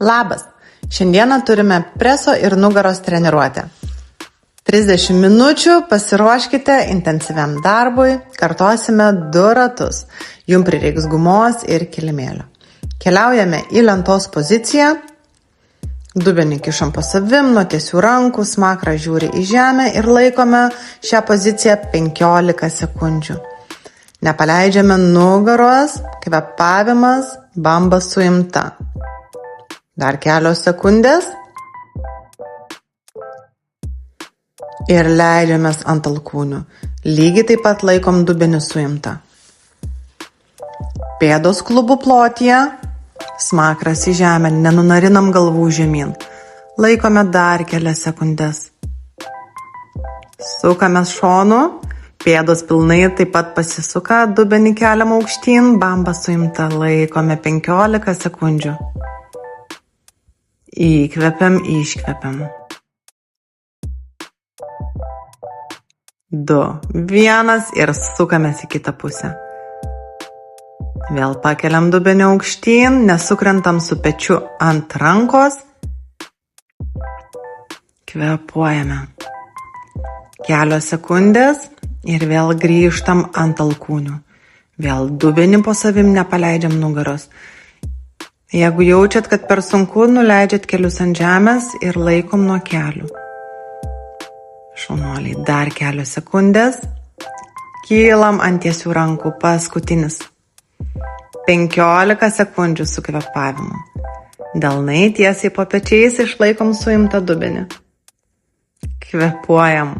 Labas! Šiandieną turime preso ir nugaros treniruotę. 30 minučių pasiruoškite intensyviam darbui, kartosime 2 ratus. Jums prireiks gumos ir kilimėlio. Keliaujame į lentos poziciją. Dubenį kišam po savim, nuo tiesių rankų, smakrą žiūri į žemę ir laikome šią poziciją 15 sekundžių. Nepaleidžiame nugaros, kvėpavimas, bamba suimta. Dar kelios sekundės. Ir leidžiamės ant alkūnių. Lygiai taip pat laikom dubenį suimtą. Pėdos klubų plotyje, smakras į žemę, nenunarinam galvų žemyn. Laikome dar kelias sekundės. Sukamės šonu, pėdos pilnai taip pat pasisuka, dubenį keliam aukštyn, bamba suimta, laikome 15 sekundžių. Įkvepiam, iškvepiam. 2, 1 ir sukamės į kitą pusę. Vėl pakeliam dubenį aukštyn, nesukrentam su pečiu ant rankos. Kvėpuojame. Kelios sekundės ir vėl grįžtam ant alkūnių. Vėl dubenį po savim nepaleidžiam nugaros. Jeigu jaučiat, kad per sunku, nuleidžiat kelius ant žemės ir laikom nuo kelių. Šaunuoliai, dar kelios sekundės. Kylam ant tiesių rankų, paskutinis. 15 sekundžių su kvėpavimu. Delnai tiesiai po pečiais, išlaikom suimtą dubenį. Kvėpuojam.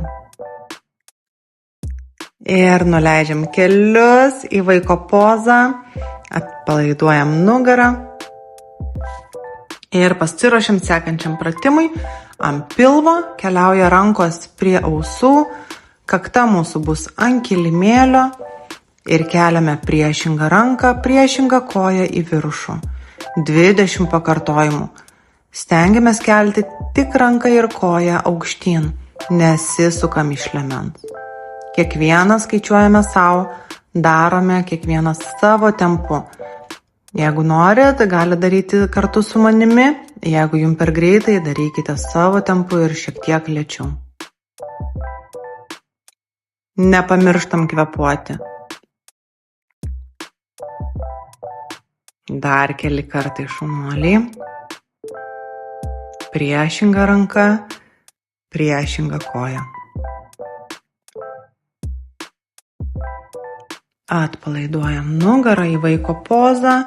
Ir nuleidžiam kelius į vaiko pozą, atpalaiduojam nugarą. Ir pasiruošiam sekančiam pratimui. Ant pilvo keliauja rankos prie ausų, kakta mūsų bus ant kilimėlio ir keliame priešingą ranką, priešingą koją į viršų. 20 pakartojimų. Stengiamės kelti tik ranką ir koją aukštyn, nesisukam iš liemens. Kiekvieną skaičiuojame savo, darome kiekvieną savo tempu. Jeigu norit, gali daryti kartu su manimi, jeigu jums per greitai, darykite savo tempu ir šiek tiek lėčiau. Nepamirštam kvėpuoti. Dar keli kartai šaunuoliai. Priešinga ranka, priešinga koja. Atpalaiduojam nugarą į vaiko pozą.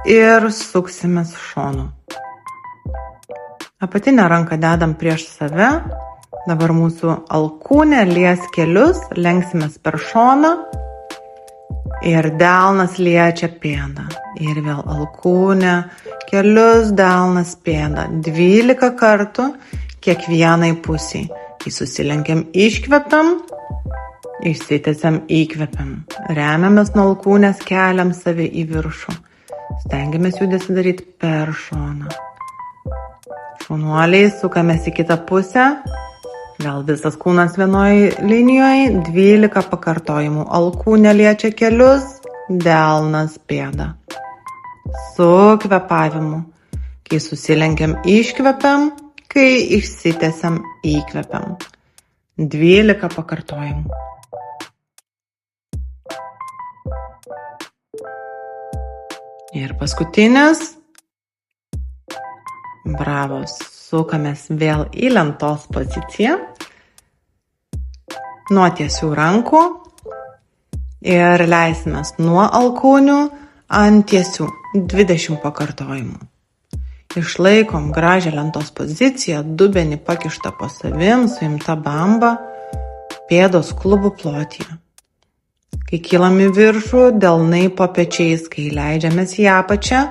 Ir suksimės šonu. Apatinę ranką dedam prieš save. Dabar mūsų alkūnė lies kelius, lenksimės per šoną. Ir delnas liečia pėdą. Ir vėl alkūnė, kelius, delnas, pėda. 12 kartų kiekvienai pusiai. Kai susilenkiam, iškvepiam, išsitęsiam, įkvepiam. Remiamės nuo alkūnės, keliam save į viršų. Stengiamės judesį daryti per šoną. Šaunuoliai, sukamės į kitą pusę. Vėl visas kūnas vienoje linijoje. 12 pakartojimų. Alkūnė liečia kelius, delnas, pėda. Su kvėpavimu. Kai susilenkiam, iškvepiam. Kai išsitęsiam, įkvepiam. 12 pakartojimų. Ir paskutinis. Bravo. Sukamės vėl į lentos poziciją. Nuo tiesių rankų. Ir leisimės nuo alkūnių ant tiesių. 20 pakartojimų. Išlaikom gražią lentos poziciją. Dubenį pakištą po savim, suimta bamba. Pėdos klubų plotyje. Kai kylam į viršų, delnai po pečiais, kai leidžiamės į apačią,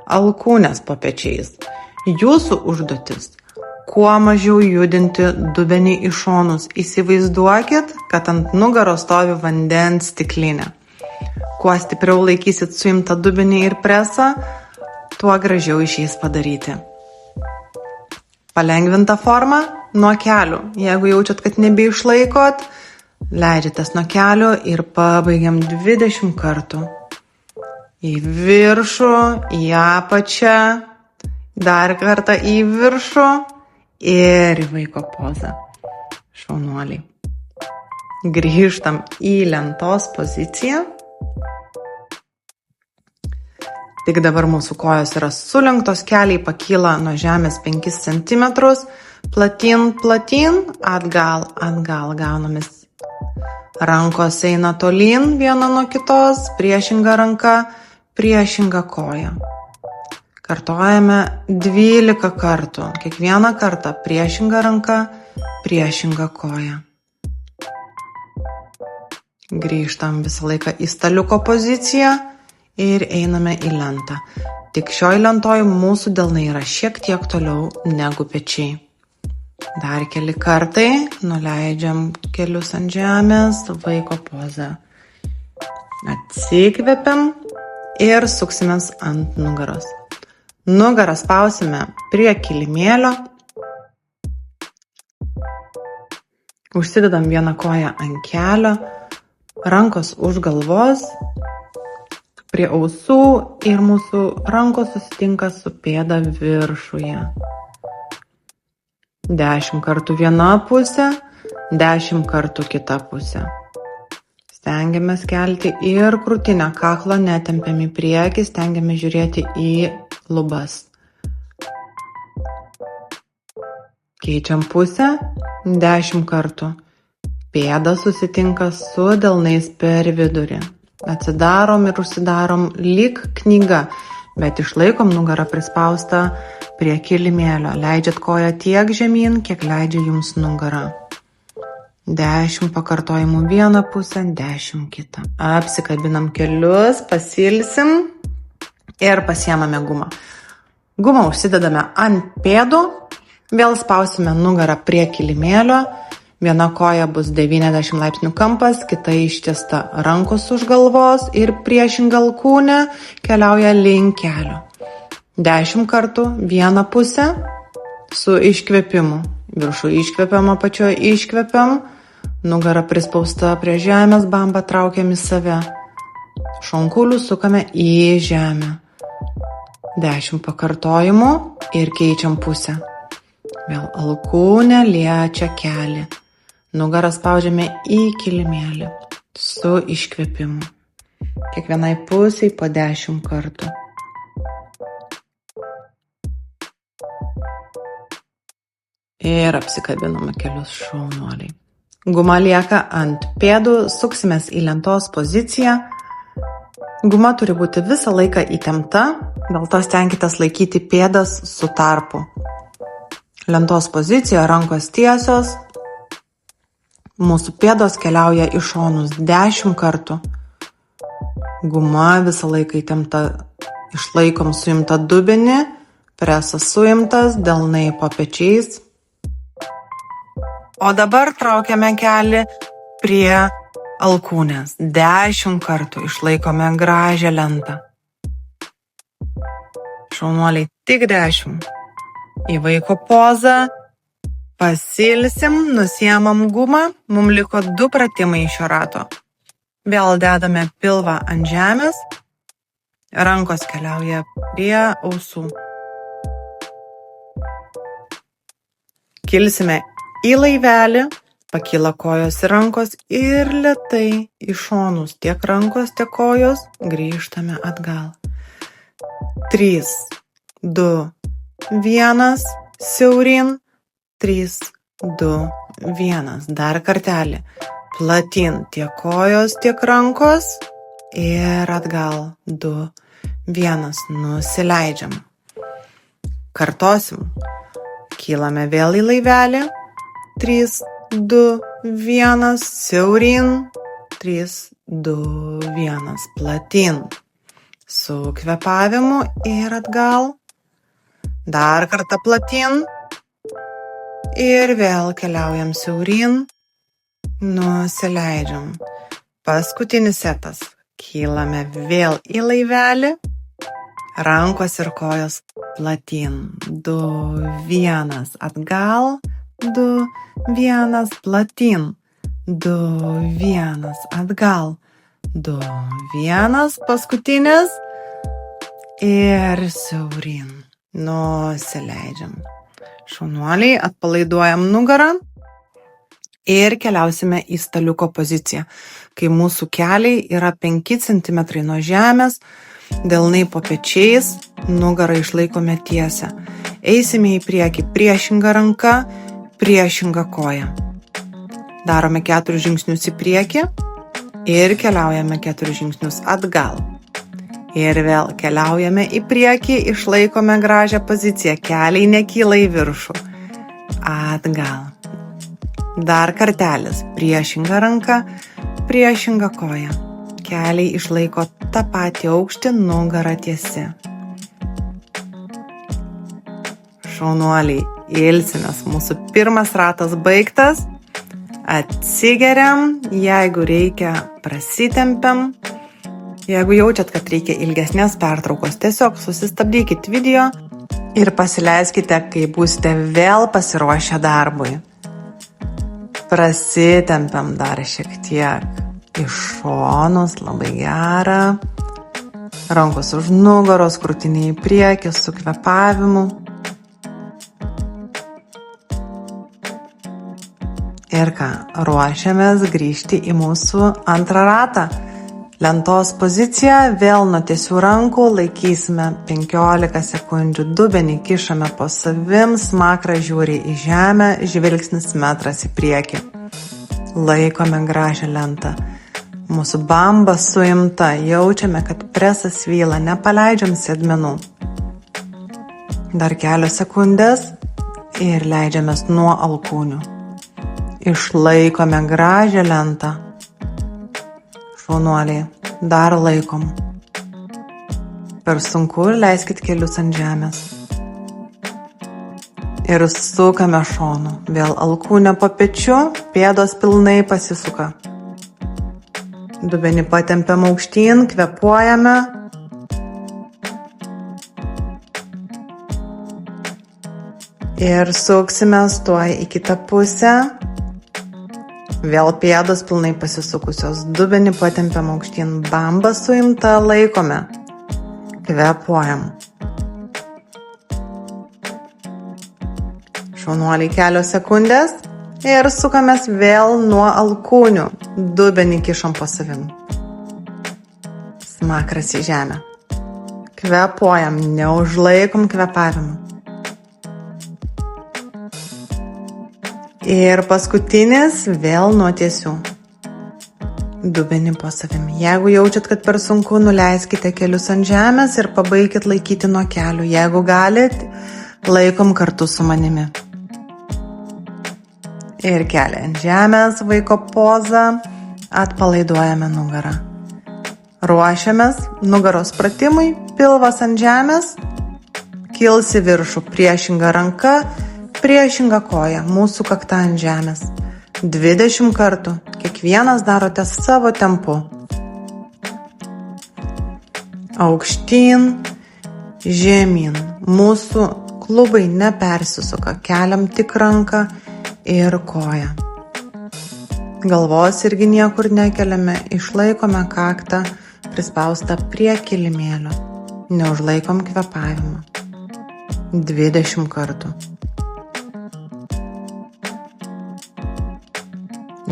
alkūnės po pečiais. Jūsų užduotis – kuo mažiau judinti dubenį į šonus. Įsivaizduokit, kad ant nugaros stovi vandens stiklinė. Kuo stipriau laikysit suimtą dubenį ir presą, tuo gražiau išeis padaryti. Palengvinta forma nuo kelių. Jeigu jaučiat, kad nebeišlaikot, leidžiatės nuo kelių ir pabaigiam 20 kartų. į viršų, į apačią, dar kartą į viršų ir į vaiko pozą. Šaunuoliai. Grįžtam į lentos poziciją. Tik dabar mūsų kojos yra sulenktos, keliai pakyla nuo žemės 5 cm, platin, atgal, gaunamis. Rankos eina tolyn viena nuo kitos, priešinga ranka, priešinga koja. Kartojame 12 kartų, kiekvieną kartą priešinga ranka, priešinga koja. Grįžtam visą laiką į staliuko poziciją ir einame į lentą. Tik šioj lentoj mūsų delnai yra šiek tiek toliau negu pečiai. Dar keli kartai nuleidžiam kelius ant žemės, vaiko pozą. Atsikvepiam ir suksimės ant nugaros. Nugarą spausime prie kilimėlio. Užsidedam vieną koją ant kelio, rankos už galvos, prie ausų ir mūsų rankos susitinka su pėda viršuje. 10 kartų viena pusė, 10 kartų kita pusė. Stengiamės kelti ir krūtinę, kaklą netempiam į priekį, stengiamės žiūrėti į lubas. Keičiam pusę, 10 kartų. Pėda susitinka su delnais per vidurį. Atsidarom ir užsidarom lyg knyga, bet išlaikom nugarą prispaustą prie kilimėlio. Leidžiat koją tiek žemyn, kiek leidžia jums nugara. 10 pakartojimų vieną pusę, 10 kitą. Apsikabinam kelius, pasilsim ir pasiemame gumą. Gumą užsidedame ant pėdų, vėl spausime nugarą prie kilimėlio. Viena koja bus 90 laipsnių kampas, kita ištiesta, rankos už galvos ir priešinga alkūnė keliauja link kelio. 10 kartų vieną pusę su iškvėpimu. Viršų iškvėpiam, apačioje iškvėpiam, nugara prispausta prie žemės, bamba traukiam į save. Šonkulių sukame į žemę. 10 pakartojimų ir keičiam pusę. Vėl alkūnė liečia kelį. Nugarą spaudžiame į kilimėlį su iškvėpimu. Kiekvienai pusiai po 10 kartų. Ir apsikabiname kelius, šaunuoliai. Guma lieka ant pėdų, suksimės į lentos poziciją. Guma turi būti visą laiką įtempta, dėl to stenkitės laikyti pėdas su tarpu. Lentos pozicija, rankos tiesios. Mūsų pėdos keliauja į šonus 10 kartų. Guma visą laiką įtempta, išlaikom suimtą dubenį, presas suimtas, delnai po pečiais. O dabar traukiame kelį prie alkūnės. 10 kartų išlaikome gražią lentą. Šaunuoliai, tik 10. Į vaiko pozą. Pasilsim, nusiemam gumą, mums liko 2 pratimai iš šio rato. Vėl dedame pilvą ant žemės, rankos keliauja prie ausų. Kilsime į laivelį, pakyla kojos ir rankos ir lėtai į šonus, tiek rankos, tiek kojos, grįžtame atgal. 3, 2, 1, siaurin. 3, 2, 1. Dar kartelį. Platin tiek kojos, tiek rankos. Ir atgal. 2, 1. Nusileidžiam. Kartosim. Kylame vėl į laivelį. 3, 2, 1. Siaurin. 3, 2, 1. Platin. Su kvėpavimu ir atgal. Dar kartą platin. Ir vėl keliaujam siaurin, nusileidžiam. Paskutinis setas. Kylame vėl į laivelį, rankos ir kojos platin. 2, 1, atgal, 2, 1, platin. 2, 1, atgal, 2, 1, paskutinis, Ir siauryn. Nusileidžiam. Šaunuoliai, atpalaiduojam nugarą ir keliausime į staliuko poziciją, kai mūsų keliai yra 5 cm nuo žemės, delnai po pečiais, nugarą išlaikome tiesę. Eisime į priekį priešinga ranka, priešinga koja. Darome 4 žingsnius į priekį ir keliaujame 4 žingsnius atgal. Ir vėl keliaujame į priekį, išlaikome gražią poziciją, keliai nekyla į viršų. Atgal. Dar kartelis, priešinga ranka, priešinga koja. Keliai išlaiko tą patį aukštį, nugara tiesi. Šaunuoliai, ilsimės, mūsų pirmas ratas baigtas. Atsigeriam, jeigu reikia, prasitempiam. Jeigu jaučiat, kad reikia ilgesnės pertraukos, tiesiog susistabdykit video ir pasileiskite, kai būsite vėl pasiruošę darbui. Prasitempiam dar šiek tiek iš šonus, labai gera. Rankos už nugaros, krūtinė į priekį su kvėpavimu. Ir ką, ruošiamės grįžti į mūsų antrą ratą. Lentos poziciją, vėl nuo tiesių rankų, laikysime 15 sekundžių, dubenį kišame po savim, smakrą žiūri į žemę, žvilgsnis metras į priekį. Laikome gražią lentą. Mūsų bamba suimta, jaučiame, kad presas svyla, nepaleidžiam sėdmenų. Dar kelios sekundės ir leidžiamės nuo alkūnių. Išlaikome gražią lentą. Šaunuoliai, dar laikom. Per sunku ir leiskit kelius ant žemės. Ir sukame šonu. Vėl alkūnė po pečiu, pėdos pilnai pasisuka. Dubenį patempiam aukštyn, kvėpuojame. Ir suksime tuoj į kitą pusę. Vėl pėdos pilnai pasisukusios, dubenį patempiam aukštyn, bamba suimta, laikome. Kvėpuojam. Šaunuoliai kelios sekundės ir sukamės vėl nuo alkūnių. Dubenį kišam po savim. Smakras į žemę. Kvėpuojam, neužlaikom kvėpavimą. Ir paskutinis vėl nuo tiesių. Dubenį po savim. Jeigu jaučiat, kad per sunku, nuleiskite kelius ant žemės ir pabaikit laikyti nuo kelių. Jeigu galit, laikom kartu su manimi. Ir kelią ant žemės, vaiko poza, atpalaiduojame nugarą. Ruošiamės nugaros pratimui, pilvas ant žemės, kils į viršų, priešinga ranka, priešinga koja, mūsų kakta ant žemės. 20 kartų. Kiekvienas darote savo tempu. Aukštyn, žemyn. Mūsų klubai nepersisuka. Keliam tik ranką ir koją. Galvos irgi niekur nekeliame. Išlaikome kaktą prispaustą prie kilimėlio. Neužlaikom kvėpavimą. 20 kartų.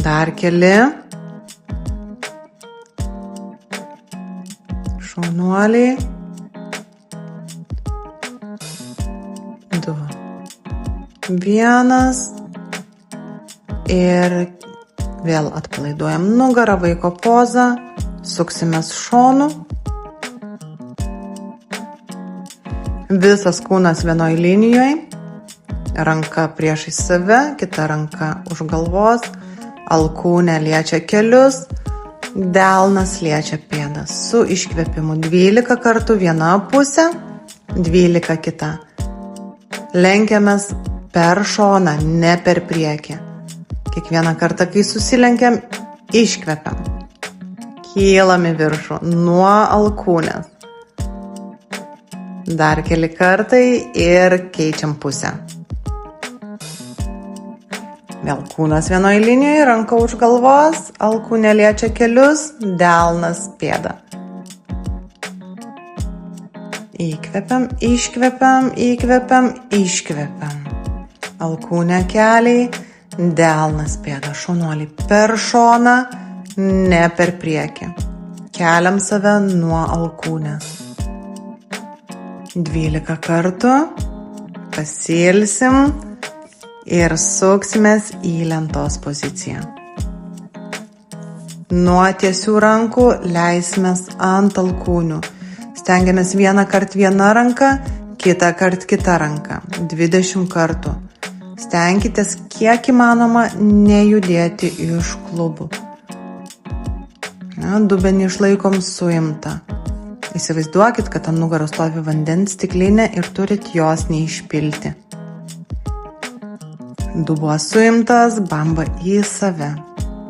Dar keli. Šaunuoliai. 2. 1. Ir vėl atpalaiduojam nugarą, vaiko pozą. Suksimės šonu. Visas kūnas vienoj linijoje. Ranka priešais save, kita ranka už galvos. Alkūnė liečia kelius, delnas liečia pėdas. Su iškvėpimu 12 kartų viena pusė, 12 kita. Lenkiamės per šoną, ne per priekį. Kiekvieną kartą, kai susilenkiam, iškvepiam. Kylam į viršų nuo alkūnės. Dar keli kartai ir keičiam pusę. Vėl kūnas vienoj linijoje, ranka už galvos, alkūnė liečia kelius, delnas pėda. Įkvepiam, iškvepiam, įkvepiam, iškvepiam. Alkūnė keliai, delnas pėda, šonuoliai per šoną, ne per priekį. Keliam save nuo alkūnės. 12 kartų. Pasilsim ir suksimės į lentos poziciją. Nuo tiesių rankų leisimės ant alkūnių. Stengiamės vieną kartą viena ranka, kitą kartą kita ranka. 20 kartų. Stenkitės kiek įmanoma nejudėti iš klubų. Dubenį išlaikom suimtą. Įsivaizduokit, kad ant nugaros stovi vandens stiklinė ir turit jos neišpilti. Dubuo suimtas, bamba į save.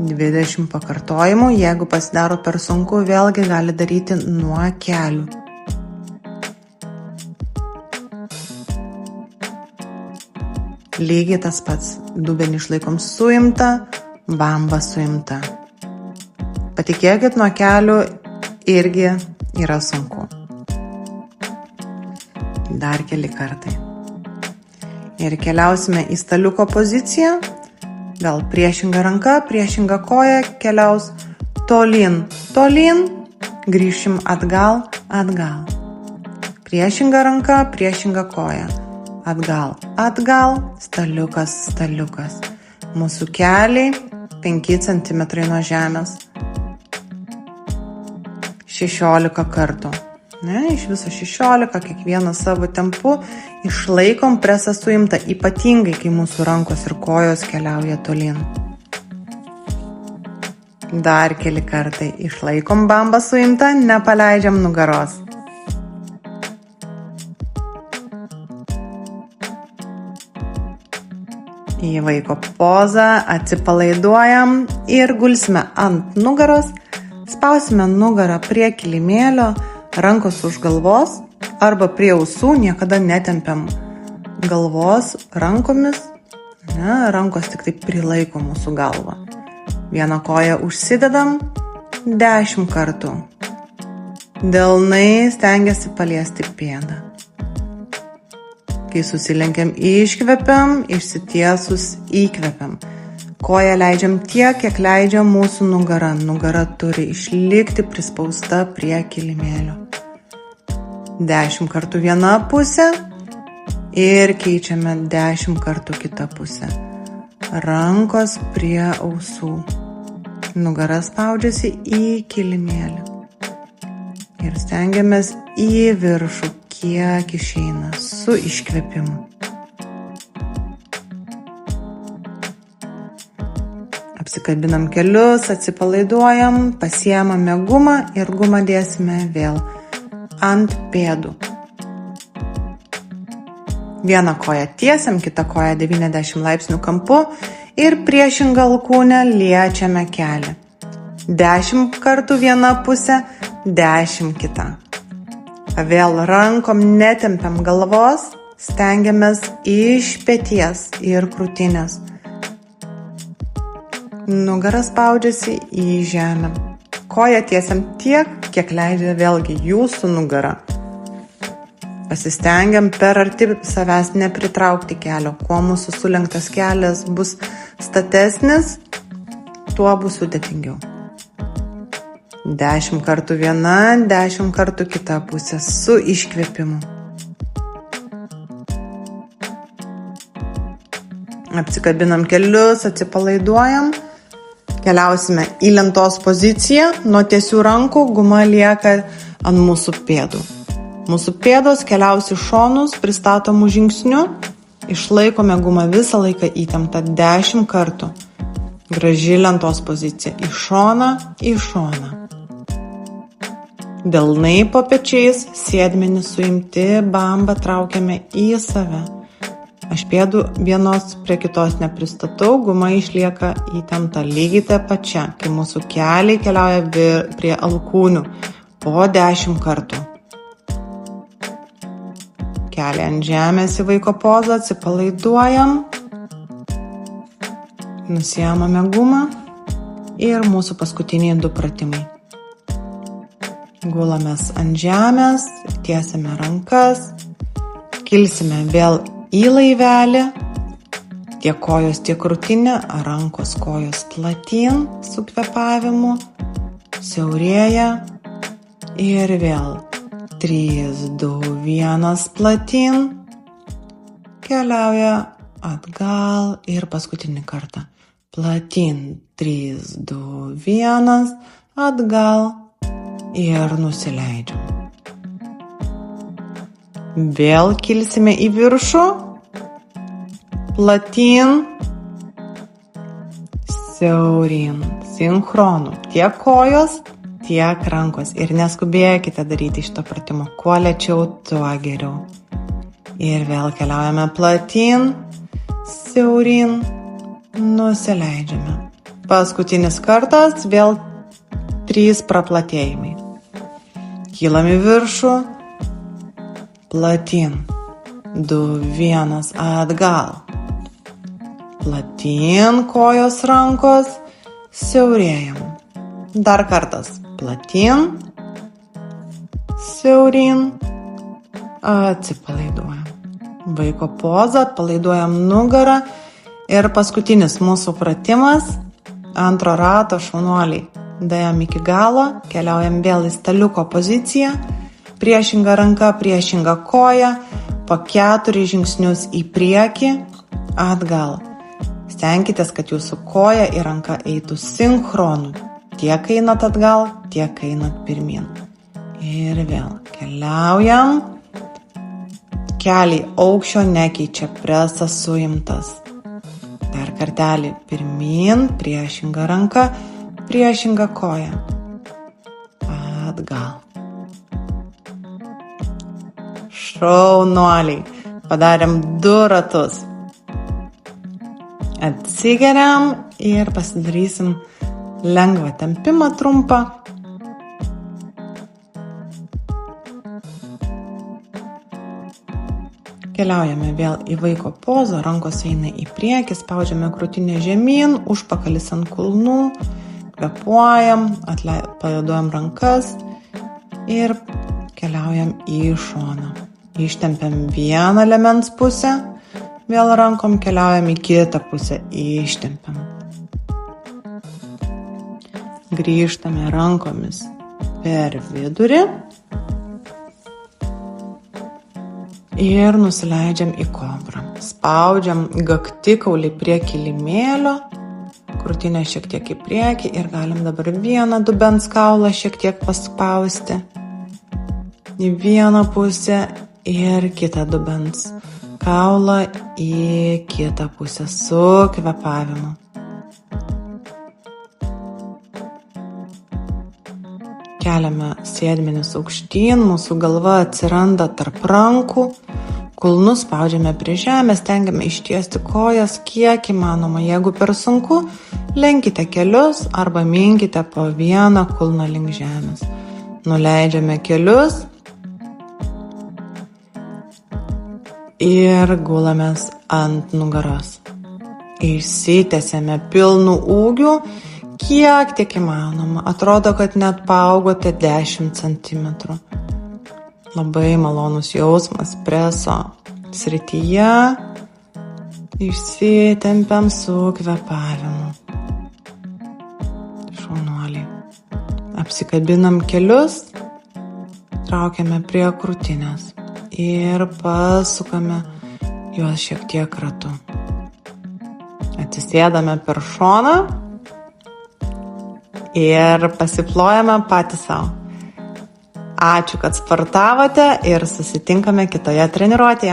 20 pakartojimų, jeigu pasidaro per sunku, vėlgi gali daryti nuo kelių. Lygiai tas pats, dubenį išlaikom suimtą, bamba suimta. Patikėkit, nuo kelių irgi yra sunku. Dar keli kartai. Ir keliausime į staliuko poziciją. Vėl priešinga ranka, priešinga koja keliaus tolyn, tolyn, grįšim atgal, atgal. Priešinga ranka, priešinga koja. Atgal, atgal, staliukas, staliukas. Mūsų keliai 5 cm nuo žemės. 16 kartų. Iš viso 16, kiekvieną savo tempu. Išlaikom presą suimtą, ypatingai, kai mūsų rankos ir kojos keliauja tolyn. Dar keli kartai. Išlaikom bambą suimtą, nepaleidžiam nugaros. Į vaiko pozą atsipalaiduojam ir gulsime ant nugaros. Spausime nugarą prie kilimėlio, rankos už galvos arba prie ausų, niekada netempiam galvos rankomis. Rankos tik taip prilaiko mūsų galvą. Vieną koją užsidedam 10 kartų. Delnai stengiasi paliesti pėdą. Kai susilenkiam, iškvepiam, išsitiesus įkvepiam. Koją leidžiam tiek, kiek leidžia mūsų nugara. Nugara turi išlikti prispausta prie kilimėlio. 10 kartų viena pusė ir keičiame 10 kartų kitą pusę. Rankos prie ausų. Nugara spaudžiasi į kilimėlį. Ir stengiamės į viršų, kiek išeina, su iškvepimu. Apsikabinam kelius, atsipalaiduojam, pasiemame gumą ir gumą dėsime vėl ant pėdų. Vieną koją tiesiam, kitą koją 90 laipsnių kampu ir priešingą alkūnę liečiame kelią. 10 kartų viena pusė, 10 kita. Vėl rankom netempiam galvos, stengiamės iš peties ir krūtinės. Nugara spaudžiasi į žemę. Koją tiesiam tiek, kiek leidžia vėlgi jūsų nugara. Pasistengiam per arti savęs nepritraukti kelio. Kuo mūsų sulenktas kelias bus statesnis, tuo bus sudėtingiau. 10 kartų viena, 10 kartų kita pusė su iškvėpimu. Apsikabinam kelius, atsipalaiduojam. Keliausime į lentos poziciją, nuo tiesių rankų guma lieka ant mūsų pėdų. Mūsų pėdos keliaus į šonus, pristatomų žingsnių, išlaikome gumą visą laiką įtemptą 10 kartų. Graži lentos pozicija, į šoną, į šoną. Delnai po pečiais, sėdmenys suimti, bambą traukiame į save. Aš pėdų vienos prie kitos nepristatau, guma išlieka įtempta lygiai tą pačią, kai mūsų keliai keliauja prie alkūnių po 10 kartų. Keliai ant žemės į vaiko pozą, atsipalaiduojam, nusiemame gumą ir mūsų paskutiniai 2 pratimai. Gulamės ant žemės tiesiame rankas, kilsime vėl į laivelį, tiek kojos, tiek krūtinė, rankos kojos platyn su kvėpavimu, siaurėja ir vėl 3, 2, 1 platyn, keliauja atgal ir paskutinį kartą. Platyn 3, 2, 1, atgal ir nusileidžiam. Vėl kilsime į viršų, platyn, siauryn, sinchronų, tiek kojos, tiek rankos. Ir neskubėkite daryti šito pratimo, kuo lėčiau, tuo geriau. Ir vėl keliaujame platyn, siauryn, nusileidžiame. Paskutinis kartas, vėl 3 praplatėjimai. Kylam į viršų, platyn, 2, 1, atgal. Platyn, kojos, rankos, siaurėjam. Dar kartas, platyn, siauryn, atsipalaiduojam. Vaiko poza, atpalaiduojam nugarą ir paskutinis mūsų pratimas, antro rato šaunuoliai. Daėjom iki galo, keliaujam vėl į staliuko poziciją, priešinga ranka, priešinga koja, po 4 žingsnius į priekį, atgal. Stenkitės, kad jūsų koja ir ranka eitų sinchronų. Tiek einat atgal, tiek einat pirmin. Ir vėl keliaujam. Keliai aukščio nekeičia, presas suimtas. Dar kartelį pirmin, priešinga ranka, priešinga koja. Atgal. Šaunuoliai. Padarėm 2 ratus. Atsigeriam ir pasidarysim lengvą tempimą trumpą. Keliaujame vėl į vaiko pozą, rankos eina į priekį, spaudžiame krūtinę žemyn, užpakalis ant kulnų, kvėpuojam, palaiduojam rankas ir keliaujam į šoną. Ištempiam vieną liemens pusę, vėl rankom keliaujam į kitą pusę, ištempiam. Grįžtame rankomis per vidurį. Ir nusileidžiam į kobrą. Spaudžiam gaktikaulį prie kilimėlio, krūtinę šiek tiek į priekį ir galim dabar vieną dubens kaulą šiek tiek paspausti į vieną pusę ir kitą dubens kaulą į kitą pusę su kvėpavimu. Keliame sėdmenis aukštyn, mūsų galva atsiranda tarp rankų, kulnus spaudžiame prie žemės, stengiame ištiesti kojas kiek įmanoma. Jeigu per sunku, lenkite kelius arba minkite po vieną kulną link žemės. Nuleidžiame kelius ir gulamės ant nugaros. Išsitęsėme pilnu ūgiu, kiek tik įmanoma. Atrodo, kad net paaugote 10 cm. Labai malonus jausmas preso srityje. Išsitempiam su kvėpavimu. Šaunuoliai. Apsikabinam kelius, traukiame prie krūtinės ir pasukame juos šiek tiek ratu. Atsisėdame per šoną ir pasiplojame patys savo. Ačiū, kad sportavote ir susitinkame kitoje treniruotėje.